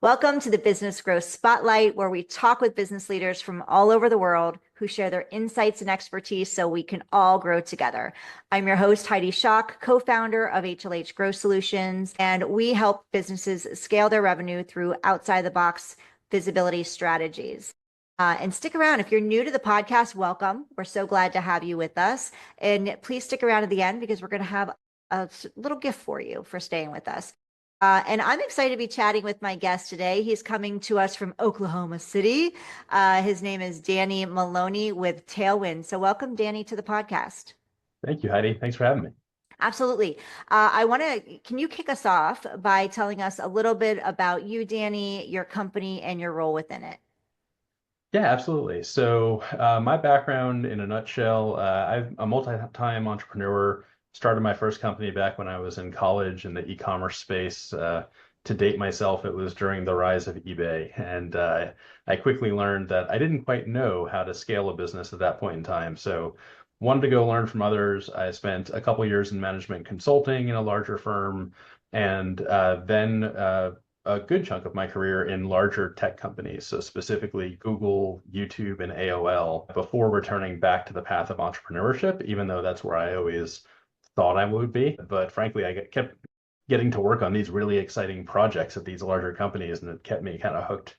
Welcome to the Business Growth Spotlight, where we talk with business leaders from all over the world who share their insights and expertise so we can all grow together. I'm your host, Heidi Schalk, co-founder of HLH Growth Solutions, and we help businesses scale their revenue through outside-the-box visibility strategies. And stick around. If you're new to the podcast, welcome. We're so glad to have you with us. And please stick around at the end because we're going to have a little gift for you for staying with us. And I'm excited to be chatting with my guest today. He's coming to us from Oklahoma City. His name is Danny Maloney with Tailwind. So welcome, Danny, to the podcast. Thank you, Heidi. Thanks for having me. Absolutely. Can you kick us off by telling us a little bit about you, Danny, your company, and your role within it? Yeah, absolutely. So my background in a nutshell, I'm a multi-time entrepreneur. Started my first company back when I was in college in the e-commerce space. To date myself, it was during the rise of eBay. And I quickly learned that I didn't quite know how to scale a business at that point in time. So wanted to go learn from others. I spent a couple years in management consulting in a larger firm, and then a good chunk of my career in larger tech companies, so specifically Google, YouTube, and AOL, before returning back to the path of entrepreneurship, even though that's where I always thought I would be. But frankly, I kept getting to work on these really exciting projects at these larger companies, and it kept me kind of hooked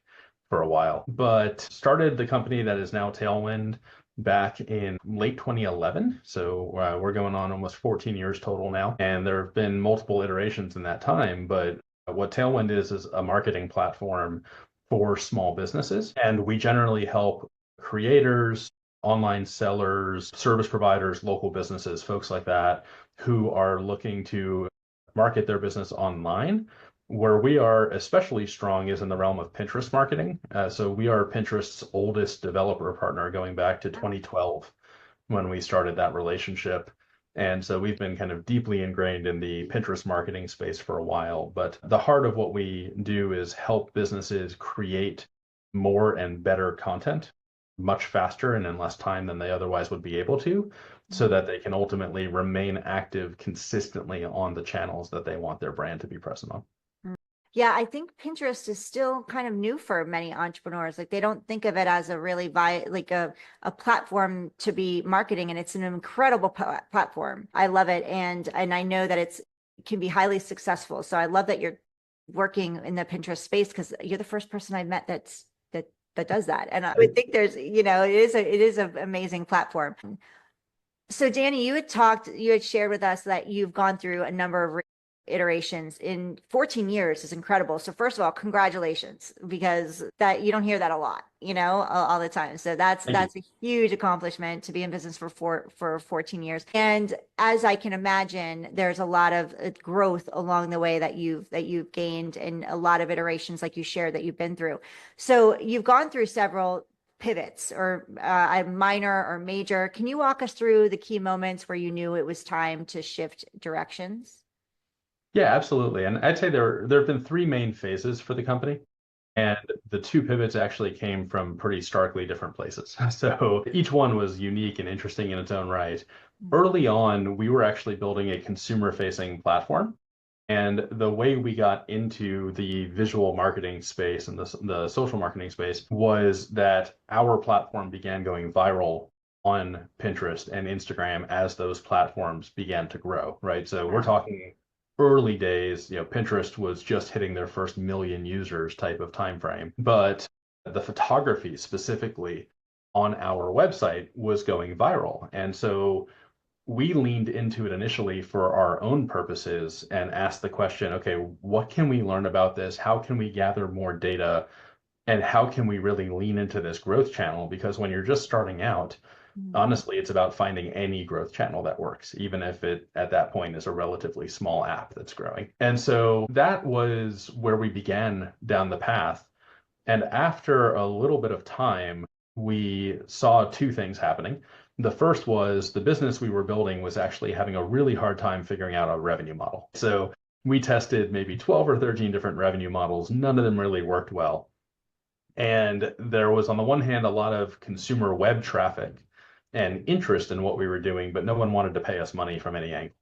for a while. But started the company that is now Tailwind back in late 2011. So we're going on almost 14 years total now. And there have been multiple iterations in that time. But what Tailwind is a marketing platform for small businesses. And we generally help creators, online sellers, service providers, local businesses, folks like that, who are looking to market their business online. Where we are especially strong is in the realm of Pinterest marketing. So we are Pinterest's oldest developer partner going back to 2012 when we started that relationship. And so we've been kind of deeply ingrained in the Pinterest marketing space for a while. But the heart of what we do is help businesses create more and better content much faster and in less time than they otherwise would be able to, so that they can ultimately remain active consistently on the channels that they want their brand to be present on. Yeah, I think Pinterest is still kind of new for many entrepreneurs. Like they don't think of it as a really a platform to be marketing, and it's an incredible platform. I love it, and I know that it can be highly successful. So I love that you're working in the Pinterest space because you're the first person I've met that does that. And I would think there's, it is an amazing platform. So Danny, you had shared with us that you've gone through a number of iterations in 14 years is incredible. So first of all, congratulations, because that you don't hear that a lot, all the time. So that's a huge accomplishment to be in business for 14 years. And as I can imagine, there's a lot of growth along the way that you've gained, and a lot of iterations like you shared that you've been through. So you've gone through several pivots, or minor or major. Can you walk us through the key moments where you knew it was time to shift directions? Yeah, absolutely. And I'd say there have been three main phases for the company. And the two pivots actually came from pretty starkly different places. So each one was unique and interesting in its own right. Early on, we were actually building a consumer-facing platform. And the way we got into the visual marketing space and the social marketing space was that our platform began going viral on Pinterest and Instagram as those platforms began to grow, right? So we're talking early days, Pinterest was just hitting their first million users type of time frame. But the photography specifically on our website was going viral. And so we leaned into it initially for our own purposes and asked the question, okay, what can we learn about this? How can we gather more data? And how can we really lean into this growth channel? Because when you're just starting out, honestly, it's about finding any growth channel that works, even if it at that point is a relatively small app that's growing. And so that was where we began down the path. And after a little bit of time, we saw two things happening. The first was the business we were building was actually having a really hard time figuring out a revenue model. So we tested maybe 12 or 13 different revenue models. None of them really worked well. And there was, on the one hand, a lot of consumer web traffic and interest in what we were doing, but no one wanted to pay us money from any angle,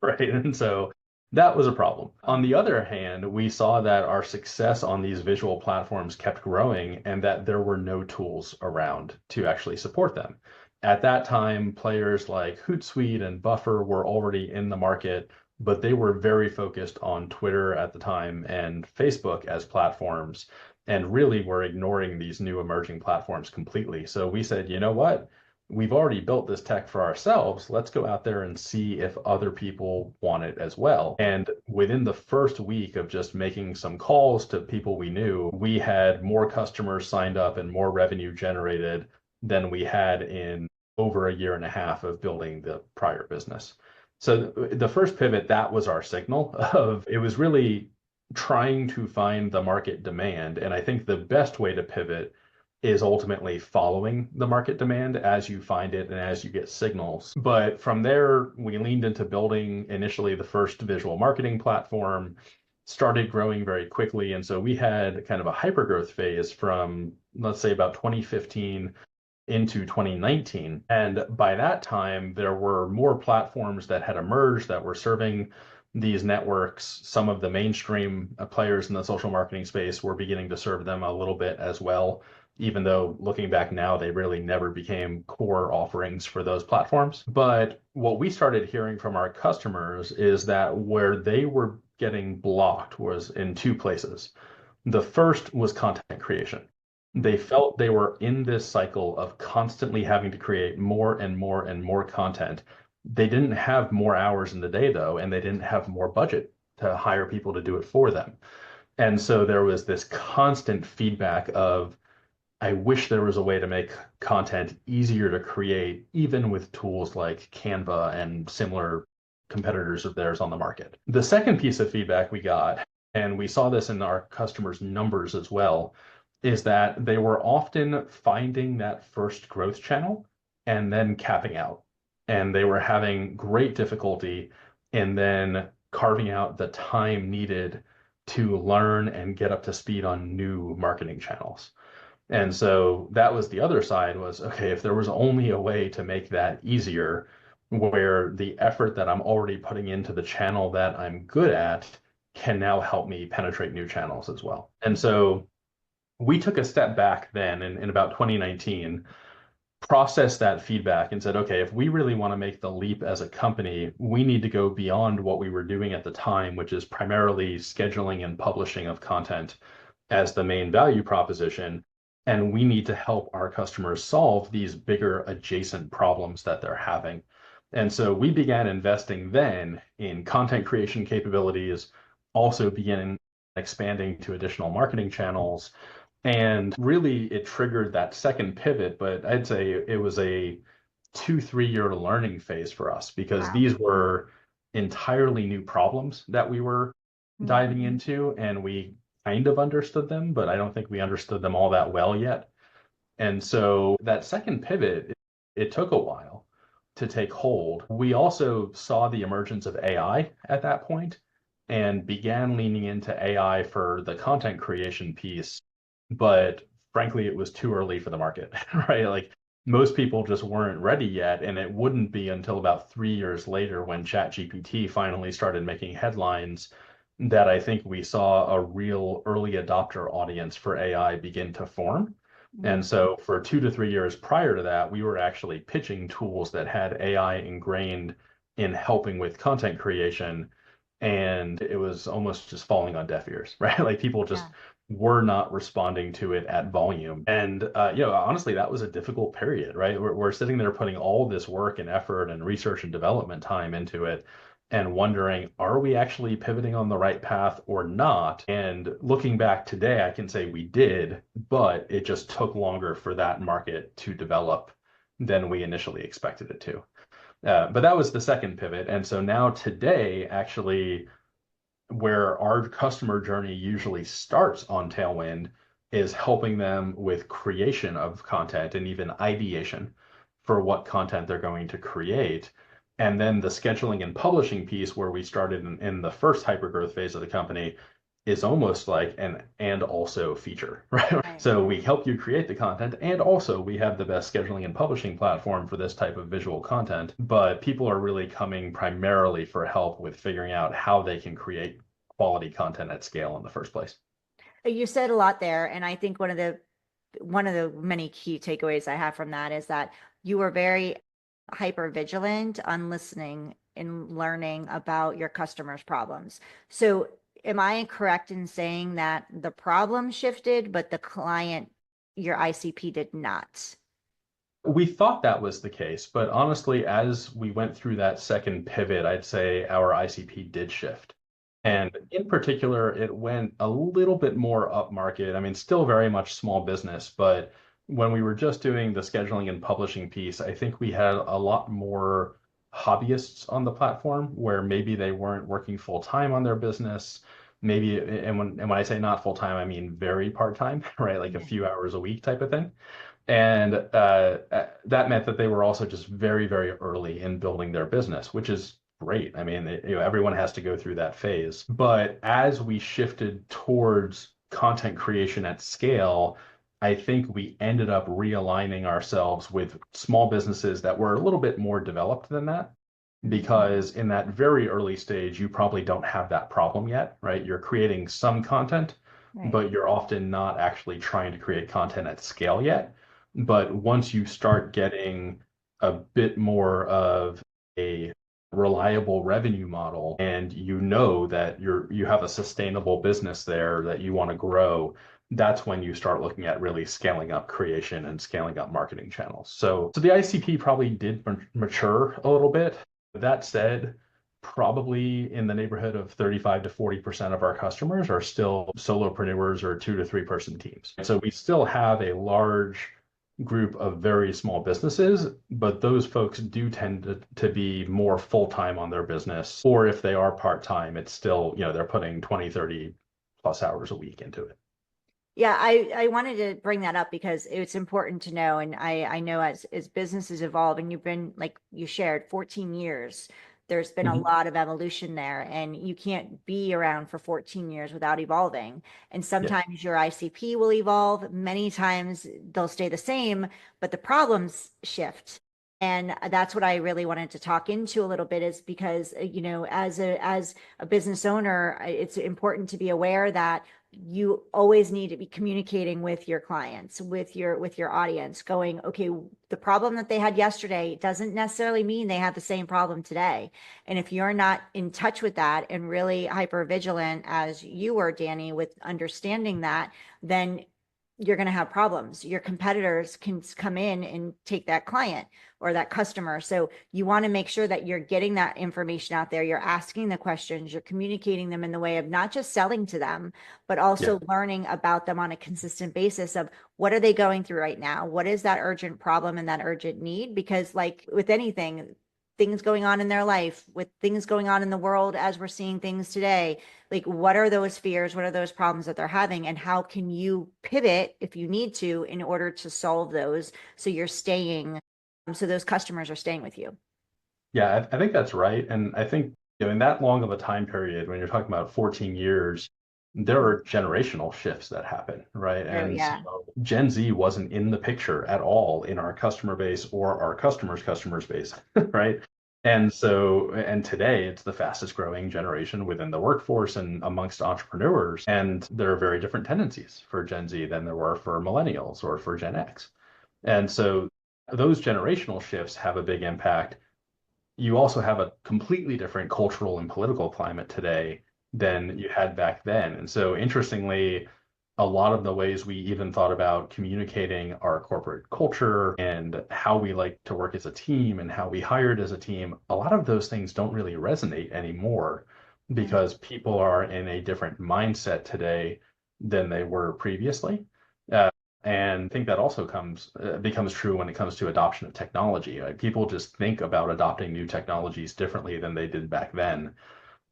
right? And so That was a problem. On the other hand, we saw that our success on these visual platforms kept growing and that there were no tools around to actually support them. At that time, players like Hootsuite and Buffer were already in the market, but they were very focused on Twitter at the time and Facebook as platforms, and really were ignoring these new emerging platforms completely. So we said, you know what? We've already built this tech for ourselves. Let's go out there and see if other people want it as well. And within the first week of just making some calls to people we knew, we had more customers signed up and more revenue generated than we had in over a year and a half of building the prior business. So the first pivot, that was our signal of it was really trying to find the market demand. And I think the best way to pivot is ultimately following the market demand as you find it and as you get signals. But from there, we leaned into building initially the first visual marketing platform, started growing very quickly. And so we had kind of a hypergrowth phase from, let's say, about 2015 into 2019. And by that time, there were more platforms that had emerged that were serving these networks. Some of the mainstream players in the social marketing space were beginning to serve them a little bit as well, even though looking back now, they really never became core offerings for those platforms. But what we started hearing from our customers is that where they were getting blocked was in two places. The first was content creation. They felt they were in this cycle of constantly having to create more and more and more content. They didn't have more hours in the day, though, and they didn't have more budget to hire people to do it for them. And so there was this constant feedback of, I wish there was a way to make content easier to create, even with tools like Canva and similar competitors of theirs on the market. The second piece of feedback we got, and we saw this in our customers' numbers as well, is that they were often finding that first growth channel and then capping out. And they were having great difficulty in then carving out the time needed to learn and get up to speed on new marketing channels. And so that was the other side was, okay, if there was only a way to make that easier, where the effort that I'm already putting into the channel that I'm good at can now help me penetrate new channels as well. And so we took a step back then in about 2019, processed that feedback and said, okay, if we really want to make the leap as a company, we need to go beyond what we were doing at the time, which is primarily scheduling and publishing of content as the main value proposition. And we need to help our customers solve these bigger adjacent problems that they're having. And so we began investing then in content creation capabilities, also began expanding to additional marketing channels. And really, it triggered that second pivot, but I'd say it was a 2, 3 year learning phase for us because Wow. these were entirely new problems that we were diving Mhm. into, and we kind of understood them, but I don't think we understood them all that well yet. And so that second pivot, it took a while to take hold. We also saw the emergence of AI at that point and began leaning into AI for the content creation piece. But frankly, it was too early for the market, right? Like most people just weren't ready yet. And it wouldn't be until about 3 years later when ChatGPT finally started making headlines that I think we saw a real early adopter audience for AI begin to form. And Mhm. so for 2 to 3 years prior to that, we were actually pitching tools that had AI ingrained in helping with content creation. And it was almost just falling on deaf ears, right? Like people just Yeah. were not responding to it at volume. And, honestly, that was a difficult period, right? We're sitting there putting all this work and effort and research and development time into it and wondering, are we actually pivoting on the right path or not? And looking back today, I can say we did, but it just took longer for that market to develop than we initially expected it to. But that was the second pivot. And so now today, actually, where our customer journey usually starts on Tailwind is helping them with creation of content and even ideation for what content they're going to create. And then the scheduling and publishing piece, where we started in the first hypergrowth phase of the company, is almost like an and also feature, right? Right. So we help you create the content, and also we have the best scheduling and publishing platform for this type of visual content. But people are really coming primarily for help with figuring out how they can create quality content at scale in the first place. You said a lot there, and I think one of the many key takeaways I have from that is that you were very hyper vigilant on listening and learning about your customers' problems. So, am I correct in saying that the problem shifted, but the client, your ICP, did not? We thought that was the case, but honestly, as we went through that second pivot, I'd say our ICP did shift. And in particular, it went a little bit more upmarket. I mean, still very much small business, but when we were just doing the scheduling and publishing piece, I think we had a lot more hobbyists on the platform where maybe they weren't working full time on their business. Maybe, and when I say not full time, I mean very part time, right? Like a Yeah. few hours a week type of thing. And that meant that they were also just very, very early in building their business, which is great. I mean, everyone has to go through that phase. But as we shifted towards content creation at scale, I think we ended up realigning ourselves with small businesses that were a little bit more developed than that. Mhm. Because in that very early stage, you probably don't have that problem yet, right? You're creating some content, Right. but you're often not actually trying to create content at scale yet. But once you start getting a bit more of a reliable revenue model and you know that you have a sustainable business there that you want to grow, that's when you start looking at really scaling up creation and scaling up marketing channels. So the ICP probably did mature a little bit. That said, probably in the neighborhood of 35 to 40% of our customers are still solopreneurs or 2 to 3 person teams. So we still have a large group of very small businesses, but those folks do tend to be more full time on their business. Or if they are part time, it's still, they're putting 20, 30 plus hours a week into it. Yeah, I wanted to bring that up because it's important to know, and I know as businesses evolve, and you've been like you shared 14 years, there's been a Mhm. lot of evolution there, and you can't be around for 14 years without evolving. And Yeah. sometimes your ICP will evolve, many times they'll stay the same, but the problems shift. And that's what I really wanted to talk into a little bit is because, as a business owner, it's important to be aware that you always need to be communicating with your clients, with your audience, going, okay, the problem that they had yesterday doesn't necessarily mean they have the same problem today. And if you're not in touch with that and really hyper vigilant as you were, Danny, with understanding that, then you're going to have problems. Your competitors can come in and take that client or that customer. So you want to make sure that you're getting that information out there. You're asking the questions, you're communicating them in the way of not just selling to them, but Yeah. also learning about them on a consistent basis of what are they going through right now? What is that urgent problem and that urgent need? Because like with anything, things going on in their life, with things going on in the world as we're seeing things today, like what are those fears? What are those problems that they're having? And how can you pivot if you need to in order to solve those so you're staying, so those customers are staying with you? Yeah, I think that's right. And I think, in that long of a time period, when you're talking about 14 years, there are generational shifts that happen, right? Oh, And so yeah. Gen Z wasn't in the picture at all in our customer base or our customers' base, right? And today it's the fastest growing generation within the workforce and amongst entrepreneurs. And there are very different tendencies for Gen Z than there were for millennials or for Gen X. And so those generational shifts have a big impact. You also have a completely different cultural and political climate today than you had back then. And so, interestingly, a lot of the ways we even thought about communicating our corporate culture and how we like to work as a team and how we hired as a team, a lot of those things don't really resonate anymore Right. because people are in a different mindset today than they were previously. Uh, and I think that also becomes true when it comes to adoption of technology. Right? People just think about adopting new technologies differently than they did back then.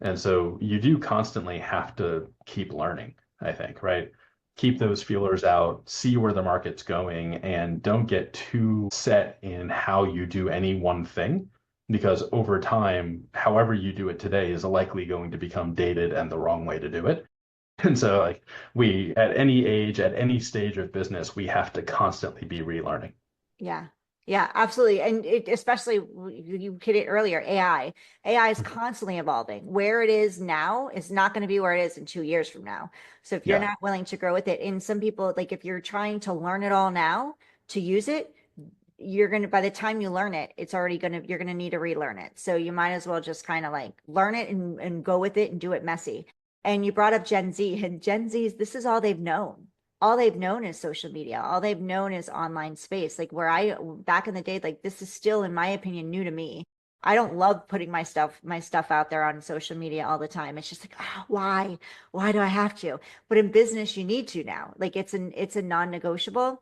And so you do constantly have to keep learning, I think, right? Keep Yeah. those feelers out, see where the market's going, and don't get too set in how you do any one thing, because over time, however you do it today is likely going to become dated and the wrong way to do it. And so like we at any age, at any stage of business, we have to constantly be relearning. Yeah. Yeah, absolutely. And it, especially you hit it earlier, AI. AI is constantly evolving. Where it is now is not going to be where it is in 2 years from now. So if you're Yeah. not willing to grow with it, and some people, like if you're trying to learn it all now to use it, you're going to, by the time you learn it, it's already going to, you're going to need to relearn it. So you might as well just kind of like learn it and go with it and do it messy. And you brought up Gen Z, and Gen Z's, this is all they've known. All they've known is social media. All they've known is online space. Like where I, back in the day, like this is still, in my opinion, new to me. I don't love putting my stuff out there on social media all the time. It's just like, oh, why? Why do I have to? But in business, you need to now. Like it's a non-negotiable.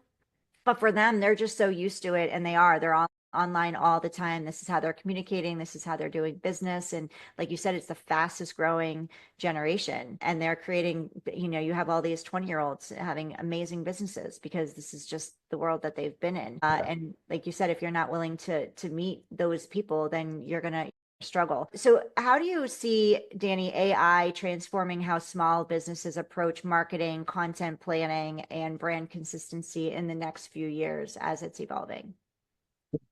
But for them, they're just so used to it, and they're all online all the time. This is how they're communicating. This is how they're doing business. And like you said, it's the fastest growing generation. And they're creating, you have all these 20-year-olds having amazing businesses because this is just the world that they've been in. And like you said, if you're not willing to meet those people, then you're gonna struggle. So how do you see, Danny, AI transforming how small businesses approach marketing, content planning, and brand consistency in the next few years as it's evolving?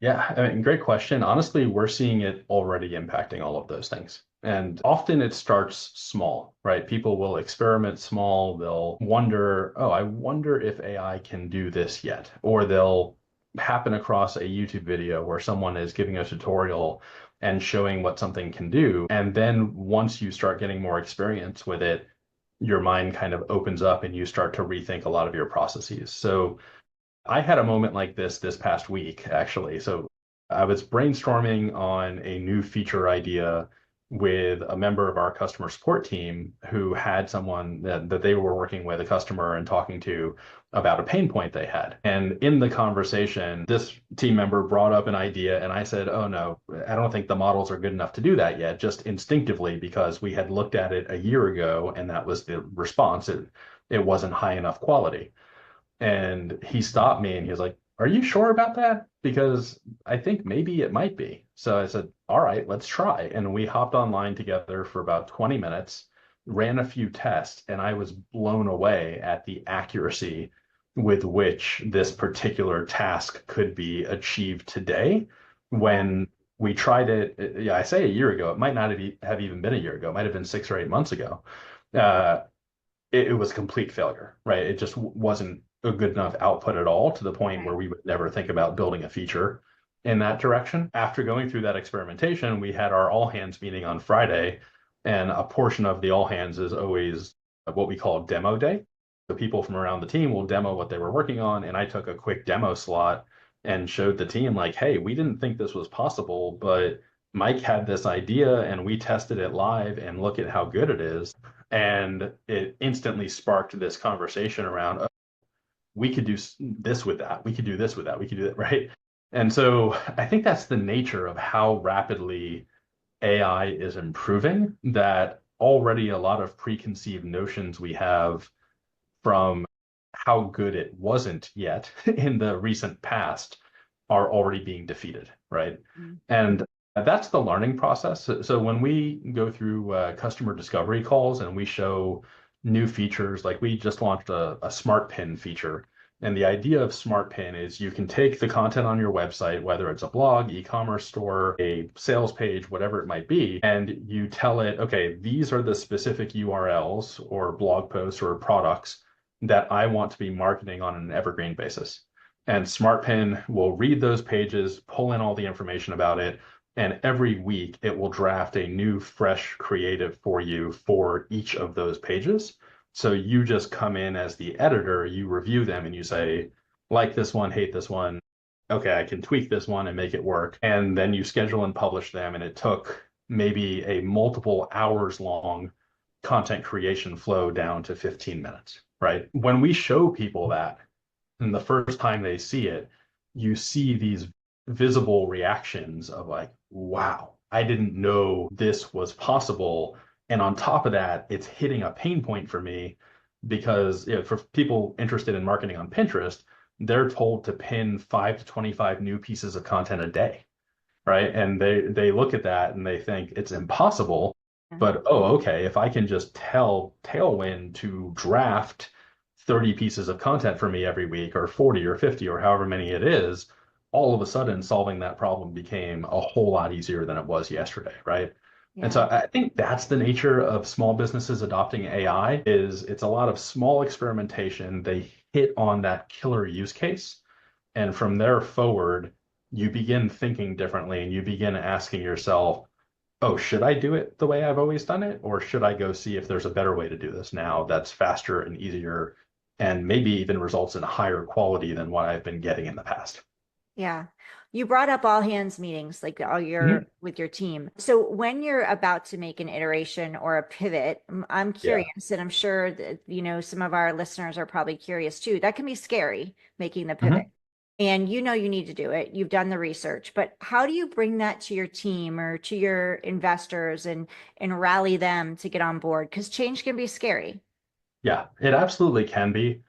Yeah, I mean, great question. Honestly, we're seeing it already impacting all of those things. And often it starts small, right? People will experiment small. They'll wonder, oh, I wonder if AI can do this yet. Or they'll happen across a YouTube video where someone is giving a tutorial and showing what something can do. And then once you start getting more experience with it, your mind kind of opens up and you start to rethink a lot of your processes. So I had a moment like this past week, actually. So I was brainstorming on a new feature idea with a member of our customer support team who had someone that they were working with, a customer, and talking to about a pain point they had. And in the conversation, this team member brought up an idea, and I said, oh no, I don't think the models are good enough to do that yet, just instinctively, because we had looked at it a year ago, and that was the response. It wasn't high enough quality. And he stopped me and he was like, are you sure about that? Because I think maybe it might be. So I said, all right, let's try. And we hopped online together for about 20 minutes, ran a few tests, and I was blown away at the accuracy with which this particular task could be achieved today. When we tried it, yeah, I say a year ago, it might not have even been a year ago, it might have been 6 or 8 months ago. Uh, it was a complete failure, right? It just wasn't a good enough output at all to the point where we would never think about building a feature in that direction. After going through that experimentation, we had our all hands meeting on Friday, and a portion of the all hands is always what we call demo day. The people from around the team will demo what they were working on, and I took a quick demo slot and showed the team like, hey, we didn't think this was possible, but Mike had this idea and we tested it live and look at how good it is. And it instantly sparked this conversation around, oh, we could do this with that. We could do this with that. We could do that, right? And so I think that's the nature of how rapidly AI is improving, that already a lot of preconceived notions we have from how good it wasn't yet in the recent past are already being defeated, right? Mhm. And that's the learning process. So when we go through customer discovery calls and we show new features, like we just launched a smart pin feature. And the idea of smart pin is you can take the content on your website, whether it's a blog, e-commerce store, a sales page, whatever it might be, and you tell it, okay, these are the specific URLs or blog posts or products that I want to be marketing on an evergreen basis. And SmartPin will read those pages, pull in all the information about it, and every week it will draft a new, fresh creative for you for each of those pages. So you just come in as the editor, you review them, and you say, like this one, hate this one. Okay, I can tweak this one and make it work. And then you schedule and publish them. And it took maybe a multiple hours long content creation flow down to 15 minutes, right? When we show people that, and the first time they see it, you see these visible reactions of like, wow, I didn't know this was possible. And on top of that, it's hitting a pain point for me because for people interested in marketing on Pinterest, they're told to pin 5 to 25 new pieces of content a day, right? And they look at that and they think it's impossible. Yeah. But okay, if I can just tell Tailwind to draft 30 pieces of content for me every week, or 40 or 50 or however many it is, all of a sudden solving that problem became a whole lot easier than it was yesterday, right? And Yeah. so I think that's the nature of small businesses adopting AI is it's a lot of small experimentation. They hit on that killer use case. And from there forward, you begin thinking differently and you begin asking yourself, oh, should I do it the way I've always done it? Or should I go see if there's a better way to do this now that's faster and easier and maybe even results in higher quality than what I've been getting in the past? Yeah. You brought up all hands meetings, like all your Mhm. with your team. So when you're about to make an iteration or a pivot, I'm Yeah. curious, and I'm sure that, some of our listeners are probably curious too. That can be scary, making the pivot. Mhm. And you need to do it. You've done the research, but how do you bring that to your team or to your investors and rally them to get on board? Because change can be scary. Yeah, it absolutely can be.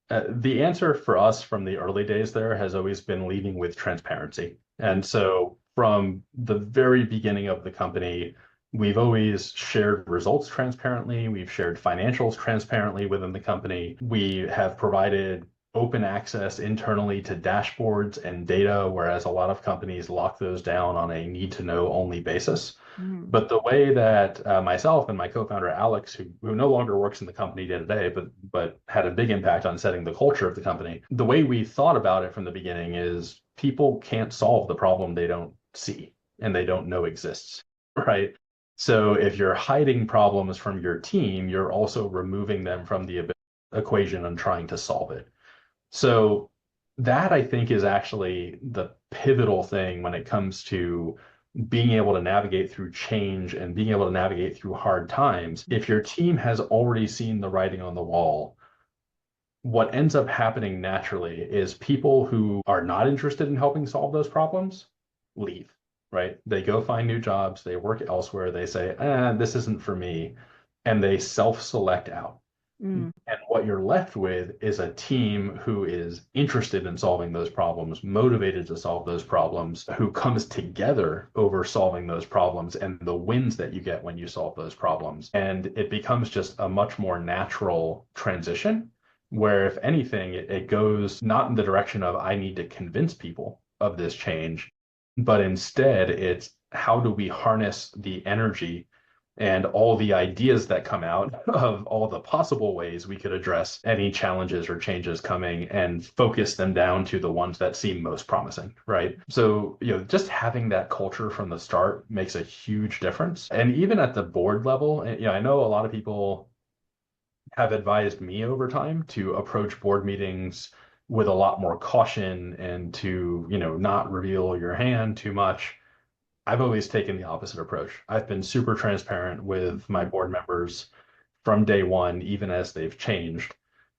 The answer for us from the early days there has always been leading with transparency. Mm, And so from the very beginning of the company, we've always shared results transparently. We've shared financials transparently within the company. We have provided open access internally to dashboards and data, whereas a lot of companies lock those down on a need to know only basis. mm, But the way that myself and my co-founder Alex, who no longer works in the company day to day, but had a big impact on setting the culture of the company, the way we thought about it from the beginning is people can't solve the problem they don't see and they don't know exists, right? So if you're hiding problems from your team, you're also removing them from the equation and trying to solve it. So that I think is actually the pivotal thing when it comes to being able to navigate through change and being able to navigate through hard times. If your team has already seen the writing on the wall, what ends up happening naturally is people who are not interested in helping solve those problems leave, right? They go find new jobs, they work elsewhere, they say, this isn't for me, and they self-select out. mm, And what you're left with is a team who is interested in solving those problems, motivated to solve those problems, who comes together over solving those problems and the wins that you get when you solve those problems. And it becomes just a much more natural transition where, if anything, it goes not in the direction of I need to convince people of this change, but instead it's how do we harness the energy and all the ideas that come out of all the possible ways we could address any challenges or changes coming and focus them down to the ones that seem most promising, right? So, just having that culture from the start makes a huge difference. And even at the board level, I know a lot of people have advised me over time to approach board meetings with a lot more caution and to, not reveal your hand too much. I've always taken the opposite approach. I've been super transparent with my mm. board members from day one, even as they've changed.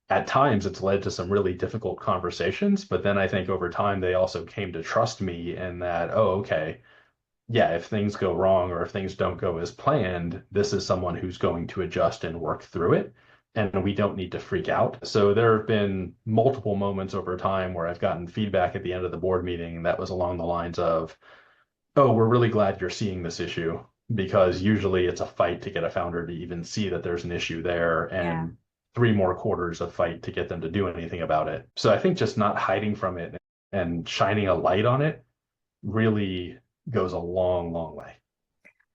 At times, it's led to some really difficult conversations, but then I think over time, they also came to trust me and that, oh, okay, yeah, if things go wrong or if things don't go as planned, this is someone who's going to adjust and work through it. And we don't need to freak out. So there have been multiple moments over time where I've gotten feedback at the end of the board meeting that was along the lines of, oh, we're really glad you're seeing this issue because usually it's a fight to get a founder to even see that there's an issue there Yeah. and three more quarters of fight to get them to do anything about it. So I think just not hiding from it and shining a light on it really goes a long, long way.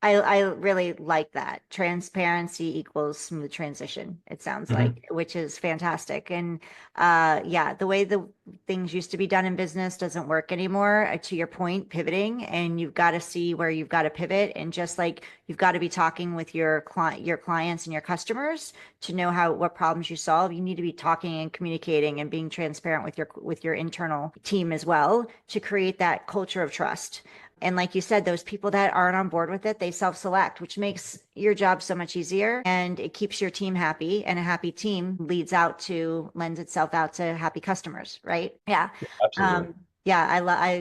I really like that. Transparency equals smooth transition, it sounds Mhm. like, which is fantastic. And yeah, the way the things used to be done in business doesn't work anymore. To your point, pivoting, and you've got to see where you've got to pivot. And just like you've got to be talking with your clients and your customers to know what problems you solve, you need to be talking and communicating and being transparent with your internal team as well to create that culture of trust. And like you said, those people that aren't on board with it, they self-select, which makes your job so much easier and it keeps your team happy. And a happy team lends itself out to happy customers, right? Yeah. Absolutely. Yeah,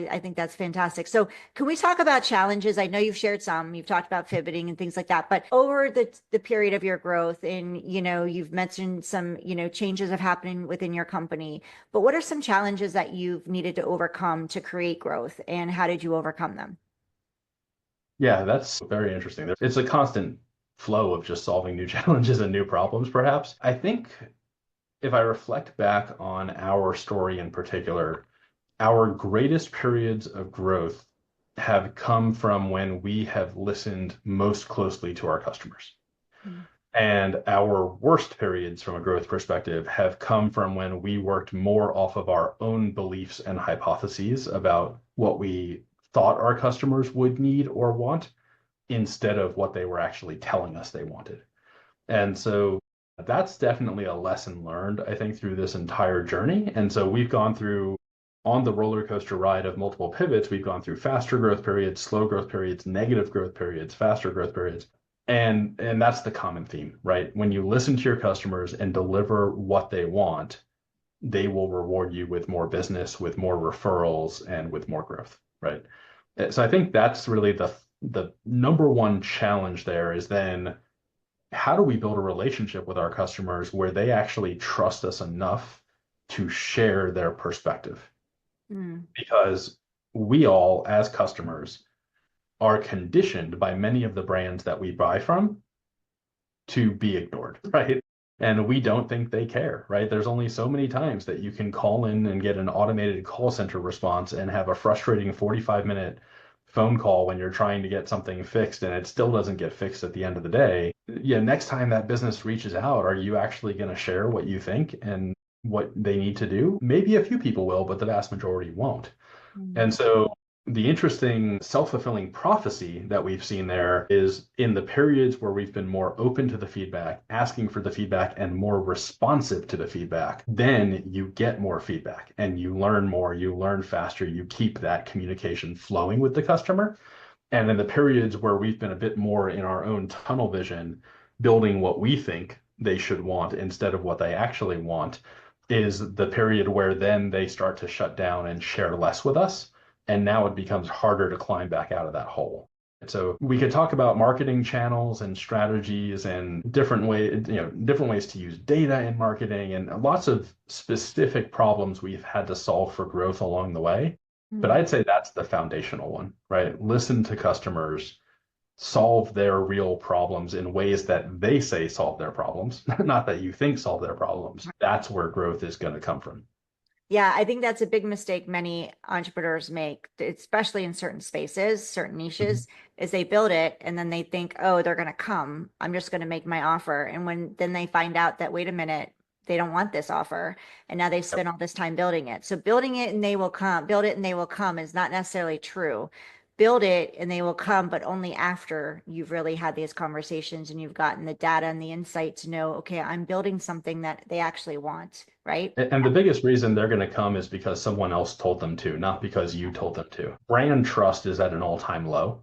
I think that's fantastic. So can we talk about challenges? I know you've shared some, you've talked about pivoting and things like that, but over the period of your growth and you've mentioned some, changes have happened within your company. But what are some challenges that you've needed to overcome to create growth, and how did you overcome them? Yeah, that's very interesting. It's a constant flow of just solving new challenges and new problems, perhaps. I think if I reflect back on our story in particular, our greatest periods of growth have come from when we have listened most closely to our customers. Mm. And our worst periods from a growth perspective have come from when we worked more off of our own beliefs and hypotheses about what we thought our customers would need or want instead of what they were actually telling us they wanted. And so that's definitely a lesson learned, I think, through this entire journey. And so we've gone through on the roller coaster ride of multiple pivots, we've gone through faster growth periods, slow growth periods, negative growth periods, faster growth periods. And that's the common theme, right? When you listen to your customers and deliver what they want, they will reward you with more business, with more referrals, and with more growth, right? So I think that's really the number one challenge there is then how do we build a relationship with our customers where they actually trust us enough to share their perspective? Mm. Because we all, as customers, are conditioned by many of the brands that we buy from to be ignored, right? And we don't think they care, right? There's only so many times that you can call in and get an automated call center response and have a frustrating 45-minute phone call when you're trying to get something fixed and it still doesn't get fixed at the end of the day. Yeah, next time that business reaches out, are you actually going to share what you think and what they need to do? Maybe a few people will, but the vast majority won't. And Mm. so the interesting self-fulfilling prophecy that we've seen there is in the periods where we've been more open to the feedback, asking for the feedback, and more responsive to the feedback, then you get more feedback and you learn more, you learn faster, you keep that communication flowing with the customer. And in the periods where we've been a bit more in our own tunnel vision, building what we think they should want instead of what they actually want, is the period where then they start to shut down and share less with us. And now it becomes harder to climb back out of that hole. So we could talk about marketing channels and strategies and different ways to use data in marketing and lots of specific problems we've had to solve for growth along the way. But Mm. I'd say that's the foundational one, right? Listen to customers, solve their real problems in ways that they say solve their problems, not that you think solve their problems. That's where growth is going to come from. Yeah, I think that's a big mistake many entrepreneurs make, especially in certain spaces, certain Mhm. niches, is they build it and then they think, oh, they're going to come. I'm just going to make my offer. And when then they find out that, wait a minute, they don't want this offer. And now they've Yep. spent all this time building it. So building it and they will come, build it and they will come is not necessarily true. Build it and they will come, but only after you've really had these conversations and you've gotten the data and the insight to know, okay, I'm building something that they actually want, right? And the biggest reason they're going to come is because someone else told them to, not because you told them to. Brand trust is at an all-time low.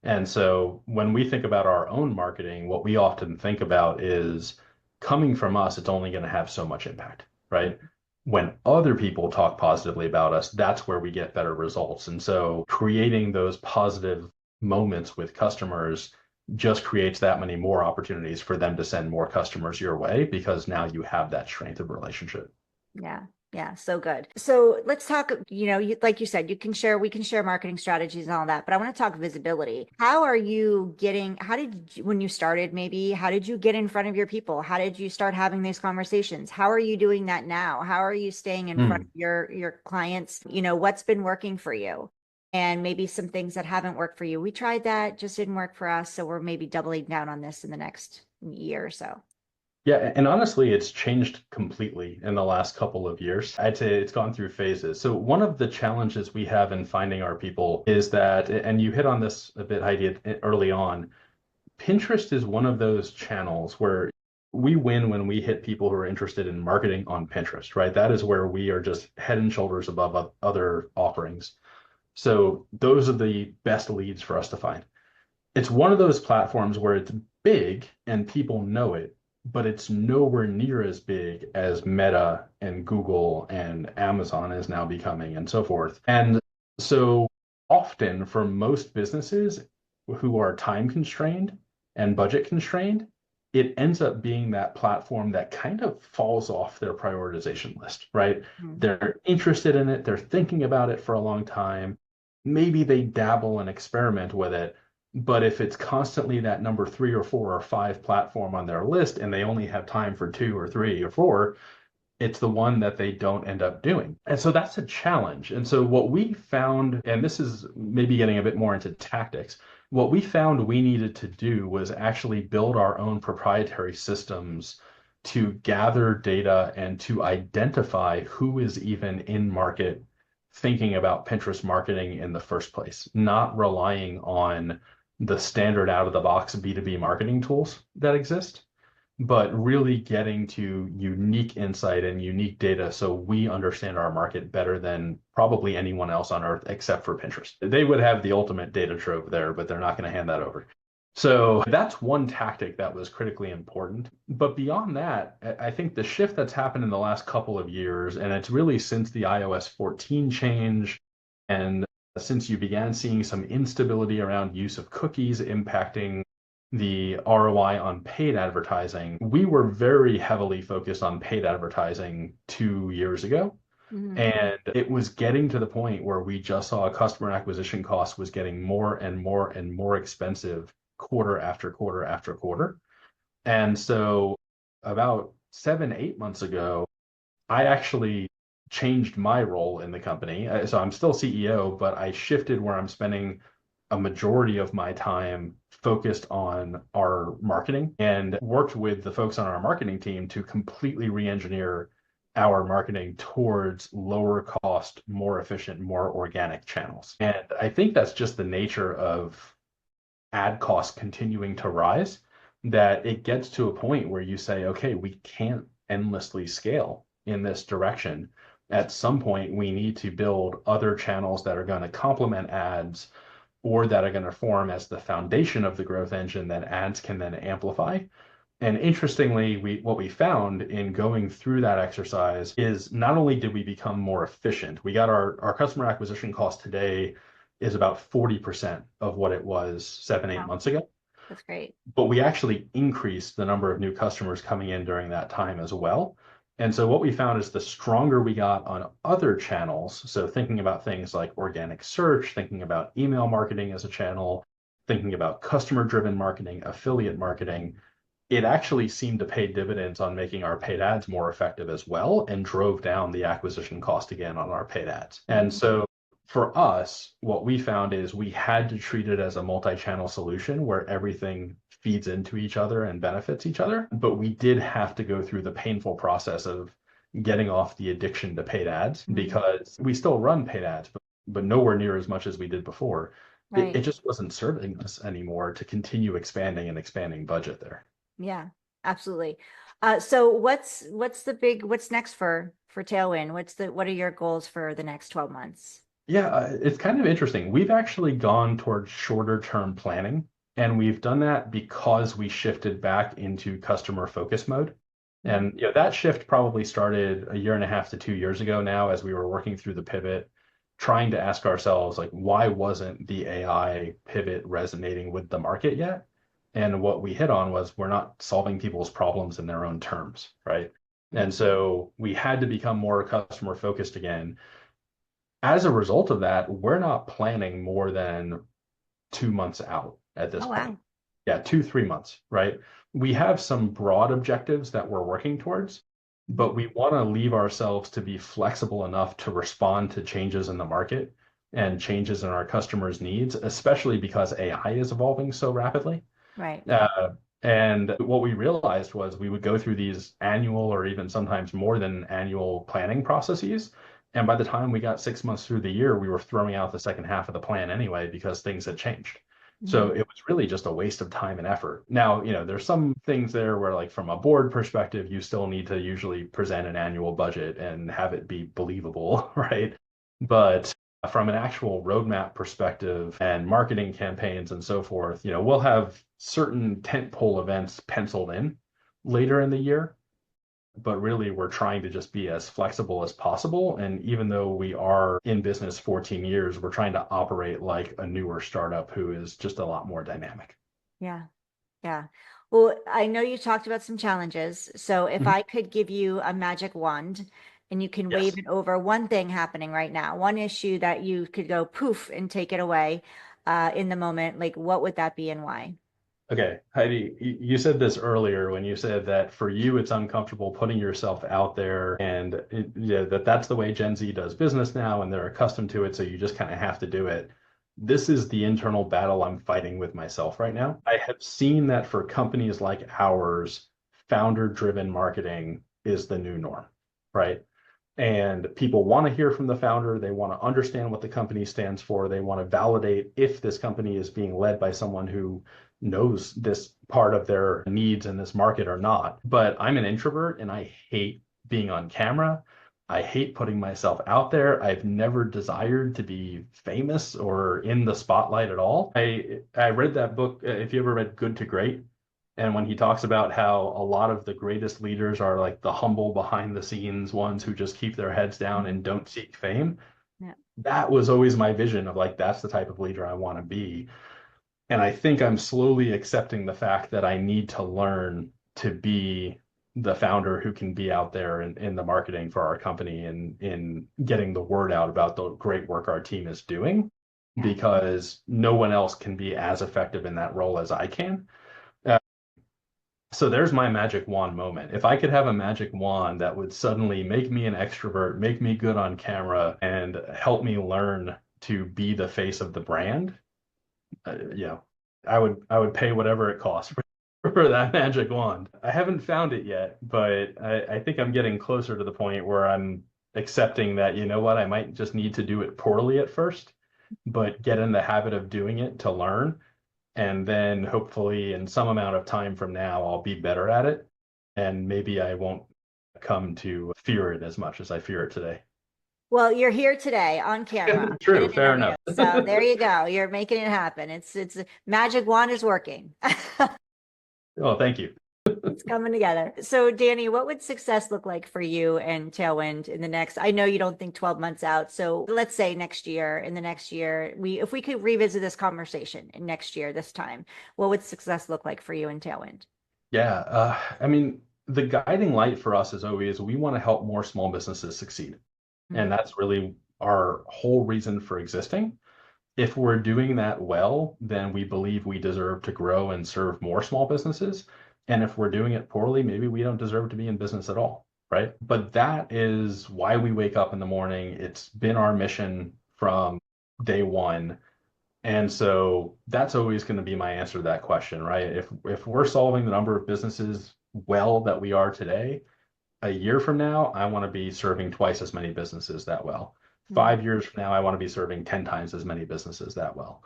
And so when we think about our own marketing, what we often think about is coming from us, it's only going to have so much impact, right? When other people talk positively about us, that's where we get better results. And so creating those positive moments with customers just creates that many more opportunities for them to send more customers your way because now you have that strength of relationship. Yeah. Yeah. So good. So let's talk, like you said, we can share marketing strategies and all that, but I want to talk visibility. When you started, maybe, how did you get in front of your people? How did you start having these conversations? How are you doing that now? How are you staying in front of your clients? What's been working for you? And maybe some things that haven't worked for you. We tried that, just didn't work for us. So we're maybe doubling down on this in the next year or so. Yeah, and honestly, it's changed completely in the last couple of years. I'd say it's gone through phases. So one of the challenges we have in finding our people is that, and you hit on this a bit, Heidi, early on, Pinterest is one of those channels where we win when we hit people who are interested in marketing on Pinterest, right? That is where we are just head and shoulders above other offerings. So those are the best leads for us to find. It's one of those platforms where it's big and people know it, but it's nowhere near as big as Meta and Google and Amazon is now becoming and so forth. And so often for most businesses who are time constrained and budget constrained, it ends up being that platform that kind of falls off their prioritization list, right? Mhm. They're interested in it, they're thinking about it for a long time. Maybe they dabble and experiment with it, But if it's constantly that number 3 or 4 or 5 platform on their list and they only have time for 2 or 3 or 4, it's the one that they don't end up doing. And so that's a challenge. And so what we found, and this is maybe getting a bit more into tactics, what we found we needed to do was actually build our own proprietary systems to gather data and to identify who is even in market thinking about Pinterest marketing in the first place, not relying on the standard out of the box B2B marketing tools that exist, but really getting to unique insight and unique data so we understand our market better than probably anyone else on earth except for Pinterest. They would have the ultimate data trove there, but they're not going to hand that over. So that's one tactic that was critically important. But beyond that, I think the shift that's happened in the last couple of years, and it's really since the iOS 14 change, and since you began seeing some instability around use of cookies impacting the ROI on paid advertising, we were very heavily focused on paid advertising 2 years ago. Mhm. And it was getting to the point where we just saw a customer acquisition cost was getting more and more and more expensive quarter after quarter after quarter. And so about 7, 8 months ago, I actually changed my role in the company. So I'm still CEO, but I shifted where I'm spending a majority of my time focused on our marketing and worked with the folks on our marketing team to completely re-engineer our marketing towards lower cost, more efficient, more organic channels. And I think that's just the nature of ad costs continuing to rise, that it gets to a point where you say, okay, we can't endlessly scale in this direction. At some point, we need to build other channels that are going to complement ads or that are going to form as the foundation of the growth engine that ads can then amplify. And interestingly, what we found in going through that exercise is not only did we become more efficient, we got our customer acquisition cost today is about 40% of what it was 7, 8 Wow, months ago. that's great. But we actually increased the number of new customers coming in during that time as well. And so what we found is the stronger we got on other channels, so thinking about things like organic search, thinking about email marketing as a channel, thinking about customer-driven marketing, affiliate marketing, it actually seemed to pay dividends on making our paid ads more effective as well and drove down the acquisition cost again on our paid ads. And Mhm. so for us, what we found is we had to treat it as a multi-channel solution where everything feeds into each other and benefits each other. But we did have to go through the painful process of getting off the addiction to paid ads Mhm. because we still run paid ads, but nowhere near as much as we did before. It Right. just wasn't serving us anymore to continue expanding and expanding budget there. Yeah, absolutely. So what's next for Tailwind? What are your goals for the next 12 months? Yeah, it's kind of interesting. We've actually gone towards shorter term planning, and we've done that because we shifted back into customer focus mode. Mhm. And that shift probably started a year and a half to 2 years ago now as we were working through the pivot, trying to ask ourselves, like, why wasn't the AI pivot resonating with the market yet? And what we hit on was we're not solving people's problems in their own terms, right? And so we had to become more customer focused again. As a result of that, we're not planning more than 2 months out at this Oh, point. wow. Yeah, 2, 3 months, right? We have some broad objectives that we're working towards, Mhm. but we want to leave ourselves to be flexible enough to respond to changes in the market and changes in our customers' needs, especially because AI is evolving so rapidly. Right. Uh, and what we realized was we would go through these annual or even sometimes more than annual planning processes. And by the time we got 6 months through the year, we were throwing out the second half of the plan anyway because things had changed. So Mhm. it was really just a waste of time and effort. Now, there's some things there where, like, from a board perspective, you still need to usually present an annual budget and have it be believable, right? But from an actual roadmap perspective and marketing campaigns and so forth, we'll have certain tentpole events penciled in later in the year, but really we're trying to just be as flexible as possible. And even though we are in business 14 years, we're trying to operate like a newer startup who is just a lot more dynamic. Yeah. Yeah. Well, I know you talked about some challenges. So if Mhm. I could give you a magic wand and you can wave Yes. it over one thing happening right now, one issue that you could go poof and take it away, in the moment, like what would that be and why? Okay, Heidi, you said this earlier when you said that for you it's uncomfortable putting yourself out there, and yeah, that's the way Gen Z does business now, and they're accustomed to it, so you just kind of have to do it. This is the internal battle I'm fighting with myself right now. I have seen that for companies like ours, founder-driven marketing is the new norm, right? And people want to hear from the founder. They want to understand what the company stands for. They want to validate if this company is being led by someone who knows this part of their needs in this market or not. But I'm an introvert and I hate being on camera. I hate putting myself out there. I've never desired to be famous or in the spotlight at all. I read that book, if you ever read Good to Great, and when he talks about how a lot of the greatest leaders are like the humble behind the scenes ones who just keep their heads down and don't seek fame, Yeah. that was always my vision of like, that's the type of leader I want to be. And I think I'm slowly accepting the fact that I need to learn to be the founder who can be out there in the marketing for our company and in getting the word out about the great work our team is doing, Yeah. because no one else can be as effective in that role as I can. Uh, so there's my magic wand moment. If I could have a magic wand that would suddenly make me an extrovert, make me good on camera, and help me learn to be the face of the brand, yeah, I would pay whatever it costs for that magic wand. I haven't found it yet, but I think I'm getting closer to the point where I'm accepting that, you know what, I might just need to do it poorly at first, but get in the habit of doing it to learn. And then hopefully in some amount of time from now, I'll be better at it. And maybe I won't come to fear it as much as I fear it today. Well, you're here today on camera in True, an fair interview. enough. So there you go. You're making it happen. It's magic wand is working. Oh, thank you. It's coming together. So, Danny, what would success look like for you and Tailwind in the next? I know you don't think 12 months out. So, let's say next year, in the next year, if we could revisit this conversation in next year, this time, what would success look like for you and Tailwind? Yeah, I mean, the guiding light for us is always we want to help more small businesses succeed. Mm. And that's really our whole reason for existing. If we're doing that well, then we believe we deserve to grow and serve more small businesses. And if we're doing it poorly, maybe we don't deserve to be in business at all, right? But that is why we wake up in the morning. It's been our mission from day one. And so that's always going to be my answer to that question, right? If we're solving the number of businesses well that we are today, a year from now, I want to be serving twice as many businesses that well. Mm. 5 years from now, I want to be serving 10 times as many businesses that well.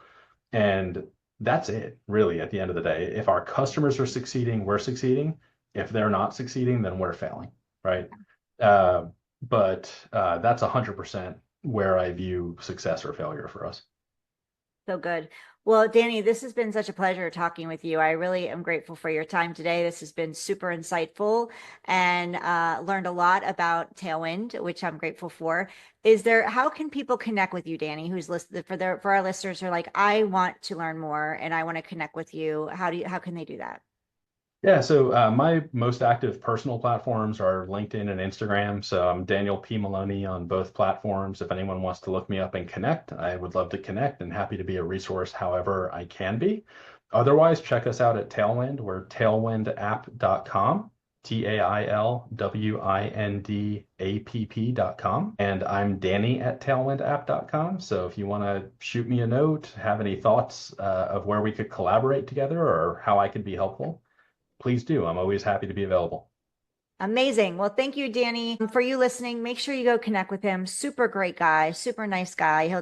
And that's it, really, at the end of the day. If our customers are succeeding, we're succeeding. If they're not succeeding, then we're failing, right? Uh, but that's 100% where I view success or failure for us. So good. Well, Danny, this has been such a pleasure talking with you. I really am grateful for your time today. This has been super insightful and learned a lot about Tailwind, which I'm grateful for. How can people connect with you, Danny, who's listed for our listeners who are like, I want to learn more and I want to connect with you. How can they do that? Yeah, so my most active personal platforms are LinkedIn and Instagram. So I'm Daniel P. Maloney on both platforms. If anyone wants to look me up and connect, I would love to connect and happy to be a resource however I can be. Otherwise, check us out at Tailwind. We're tailwindapp.com, tailwindapp.com. And I'm Danny at tailwindapp.com. So if you want to shoot me a note, have any thoughts of where we could collaborate together or how I could be helpful, please do. I'm always happy to be available. Amazing. Well, thank you, Danny. For you listening, make sure you go connect with him. Super great guy, super nice guy. He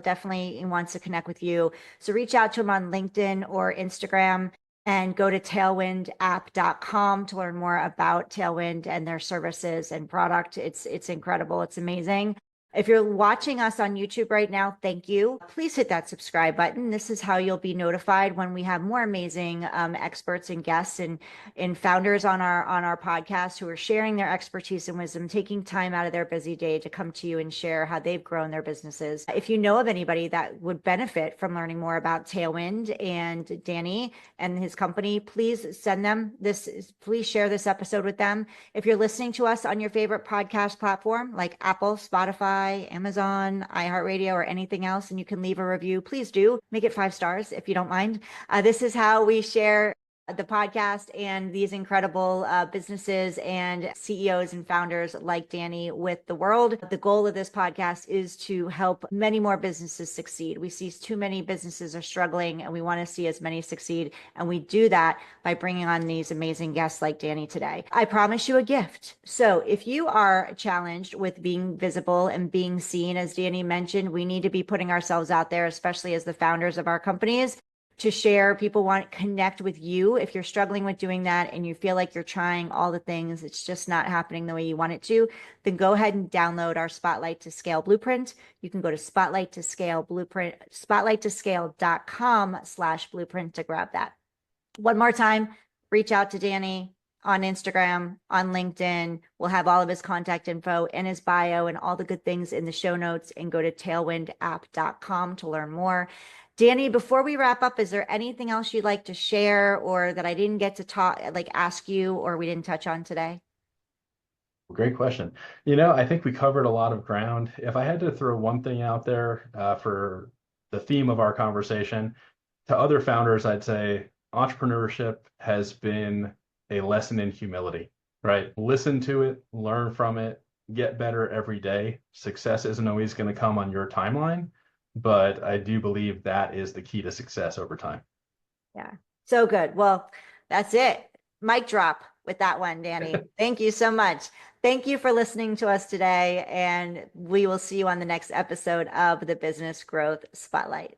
wants to connect with you. So reach out to him on LinkedIn or Instagram and go to tailwindapp.com to learn more about Tailwind and their services and product. It's incredible. It's amazing. If you're watching us on YouTube right now, thank you. Please hit that subscribe button. This is how you'll be notified when we have more amazing experts and guests and founders on our podcast who are sharing their expertise and wisdom, taking time out of their busy day to come to you and share how they've grown their businesses. If you know of anybody that would benefit from learning more about Tailwind and Danny and his company, please send them this. Please share this episode with them. If you're listening to us on your favorite podcast platform like Apple, Spotify, Spotify, Amazon, iHeartRadio, or anything else, and you can leave a review, please do make it 5 stars if you don't mind. This is how we share the podcast and these incredible businesses and CEOs and founders like Danny with the world. The goal of this podcast is to help many more businesses succeed. We see too many businesses are struggling, and we want to see as many succeed. And we do that by bringing on these amazing guests like Danny today. I promise you a gift. So if you are challenged with being visible and being seen, as Danny mentioned, we need to be putting ourselves out there, especially as the founders of our companies, to share. People want to connect with you. If you're struggling with doing that and you feel like you're trying all the things, it's just not happening the way you want it to, then go ahead and download our Spotlight to Scale blueprint. You can go to Spotlight to Scale blueprint, spotlighttoscale.com/blueprint to grab that. One more time, reach out to Danny on Instagram, on LinkedIn. We'll have all of his contact info and his bio and all the good things in the show notes, and go to tailwindapp.com to learn more. Danny, before we wrap up, is there anything else you'd like to share or that I didn't get to ask you, or we didn't touch on today? Great question. I think we covered a lot of ground. If I had to throw one thing out there for the theme of our conversation to other founders, I'd say entrepreneurship has been a lesson in humility, right? Listen to it, learn from it, get better every day. Success isn't always going to come on your timeline, but I do believe that is the key to success over time. Yeah, so good. Well, that's it. Mic drop with that one, Danny. Thank you so much. Thank you for listening to us today, and we will see you on the next episode of the Business Growth Spotlight.